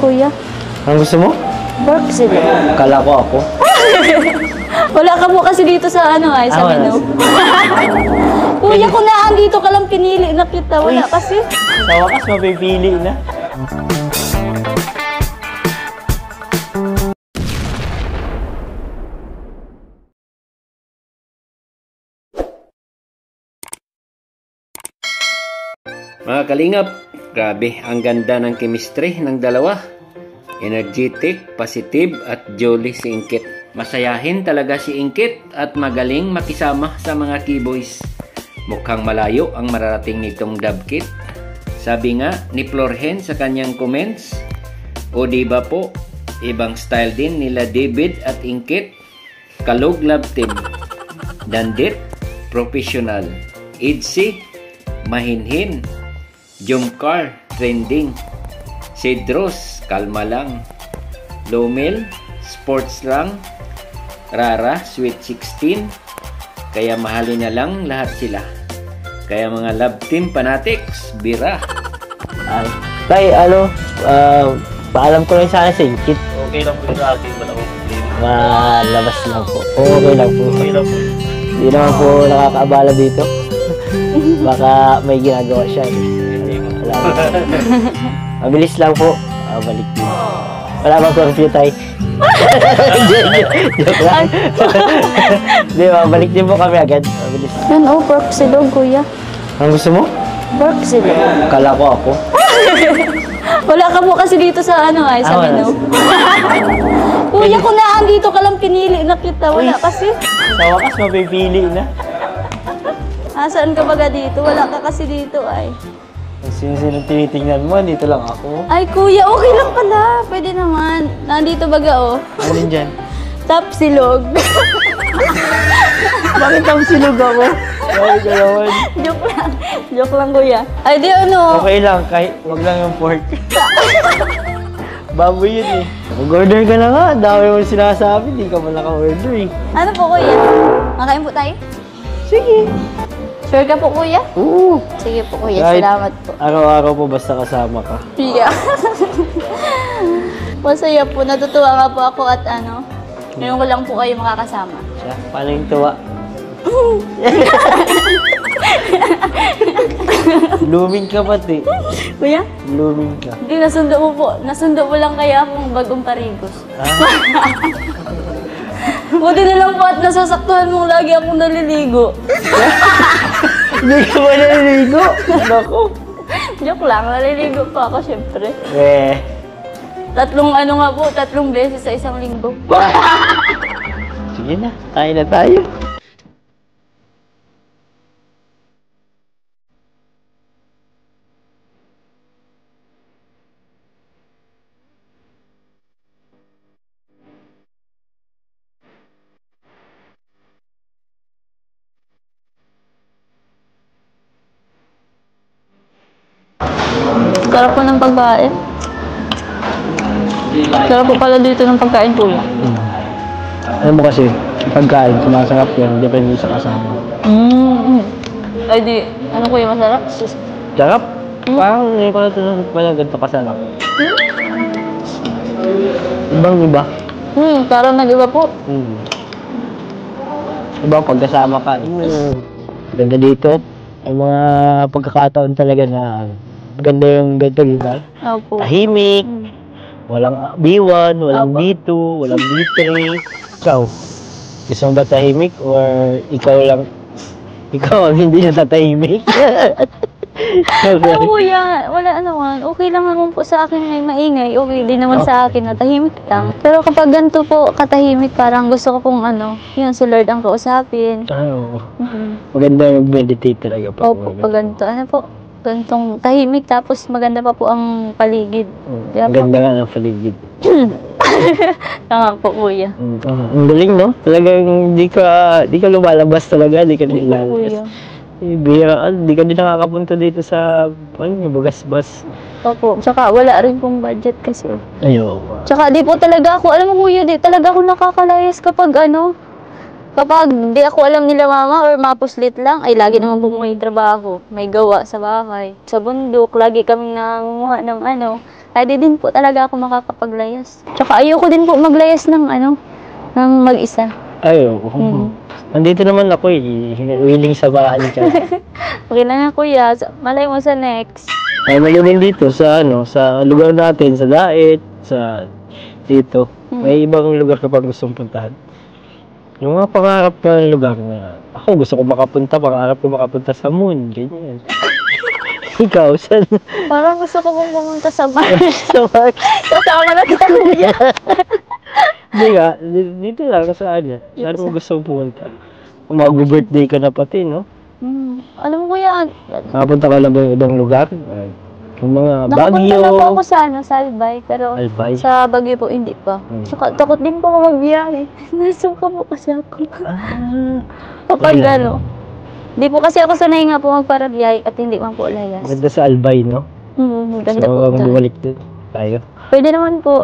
kuya. Ang gusto mo? Pork silog. Kala ko ako. Wala ka po kasi dito sa ano ay, sa menu. Kuya, kung naandito ka lang pinili na kita, wala kasi. Sa wakas, mapipili na. Mga kalingap, grabe, ang ganda ng chemistry ng dalawa. Energetic, positive at jolly si Ingkit. Masayahin talaga si Ingkit at magaling makisama sa mga keyboys. Mukhang malayo ang mararating nitong Dabkit. Sabi nga ni Florhen sa kanyang comments, o diba po, ibang style din nila David at Ingkit. Kalog love team. Dandit, professional. Idsi, mahinhin. Jumcar, trending. Cedros, kalma lang. Lomel, sports lang. Rara, sweet 16. Kaya mahalin na lang lahat sila. Kaya mga love team fanatics, bira. Ay, tay, paalam ko lang sana sa Ingkit. Okay lang po sa akin, wala akong problema. Malabas lang po. Okay lang po. Okay lang po. Hindi naman po nakakaabala dito. Baka may ginagawa siya. Mabilis lang po. Balik din. Wala bang curfew tayo? Joke lang. Di ba, balik din po kami agad. Mabilis. Yan oh, pork silog kuya. Ang gusto mo? Pork silog. Kala ko ako. Wala ka po kasi dito sa ano ay, sa menu. Kuya, kung naandito ka lang pinili na kita, wala kasi. Sa wakas, mapipili na. Saan ka baga dito? Wala ka kasi dito ay. Sino tinitingnan mo? Dito lang ako. Ay kuya, okay lang pala. Pwede naman. Nandito baga oh. Alin dyan? Tap silog. Bakit ang silog ako? Bakit ka naman? Joke lang. Joke lang kuya. Ay di ano. Okay lang, kahit wag lang yung pork. Baboy yun eh. Mag-order ka na nga. Dami mo sinasabi. Di ka pa naka-order eh. Ano po kuya? Makain po tayo? Sige. Sure ka po kuya? Oo. Sige po kuya, Kahit salamat po. Araw-araw po basta kasama ka. Yeah. Masaya po, natutuwa nga po ako at ano, ngayon ko lang po kayo makakasama. Siya, paano yung tuwa? Blooming ka pati. Kuya? Blooming ka. Hindi, nasundo mo po. Nasundo mo lang kaya akong bagong parigos. Buti na lang po at nasasaktuhan mong lagi akong naliligo. Hindi ka ba naliligo? Naku. Joke lang, naliligo pa ako syempre. Tatlong tatlong beses sa isang linggo. Sige na, tayo na tayo. Sarap po ng pagkain. Sarap po pala dito ng pagkain kuya. Alam mo kasi, pagkain, sumasarap yan, depende sa kasama. Ay di, ano kuya masarap? Sarap? Parang hindi ko na ito pala ganito kasarap. Ibang iba. Parang nag-iba po. Ibang pagkasama ka. Ganda dito. Ang mga pagkakataon talaga na ganda yung ganito, diba? Opo. Tahimik. Walang B1, walang B2, walang B3. Ikaw, gusto mo ba tahimik or ikaw lang, ikaw ang hindi na tatahimik? Ano kuya, wala naman. Okay lang naman po sa akin may maingay. Okay din naman sa akin na tahimik lang. Pero kapag ganito po, katahimik, parang gusto ko pong yun si Lord ang kausapin. Oo. Maganda yung meditate talaga pa. Opo, pag ganito. Ano po? Gantong tahimik tapos maganda pa po ang paligid. Maganda nga ng paligid. Tama po kuya. Ang galing no? Talagang di ka lumalabas talaga, di ka nilalabas. Kuya. Bihira, di ka din nakakapunta dito sa Bugas-bas. Opo, tsaka wala rin pong budget kasi. Ayo. Tsaka di po talaga ako, alam mo kuya, di talaga ako nakakalayas kapag kapag di ako alam nila mama or mapuslit lang, ay lagi naman po may trabaho, may gawa sa bahay. Sa bundok, lagi kaming nangunguha ng Kaya din po talaga ako makakapaglayas. Tsaka ayoko din po maglayas ng ng mag-isa. Ayaw. Mm. Nandito naman ako willing sa bahay ka. Okay lang nga kuya, malay mo sa next. Ay, magaling dito sa sa lugar natin, sa Daet, sa dito. May ibang lugar ka pang gustong puntahan. Yung mga pangarap na lugar na ako gusto ko pangarap ko makapunta sa moon, ganyan. Ikaw, saan? Parang gusto ko pong pumunta sa Mars. Sa Mars? Kasama na kita kuya. Hindi nga, dito lang, saan yan? Saan mo gusto pumunta? Kung mag-birthday ka na pati, no? Alam mo kuya, Nakapunta ka lang ba yung ibang lugar? Yung mga nakapunta Baguio. na po ako sa Albay, pero Albay? sa Baguio po hindi pa. Tsaka takot din po ako magbiyahe. Nasuka po kasi ako. Kapag hindi po kasi ako sanay nga po magparabiyahe at hindi man po layas. Maganda sa Albay, no? Maganda So, po. bumalik din tayo. Pwede naman po.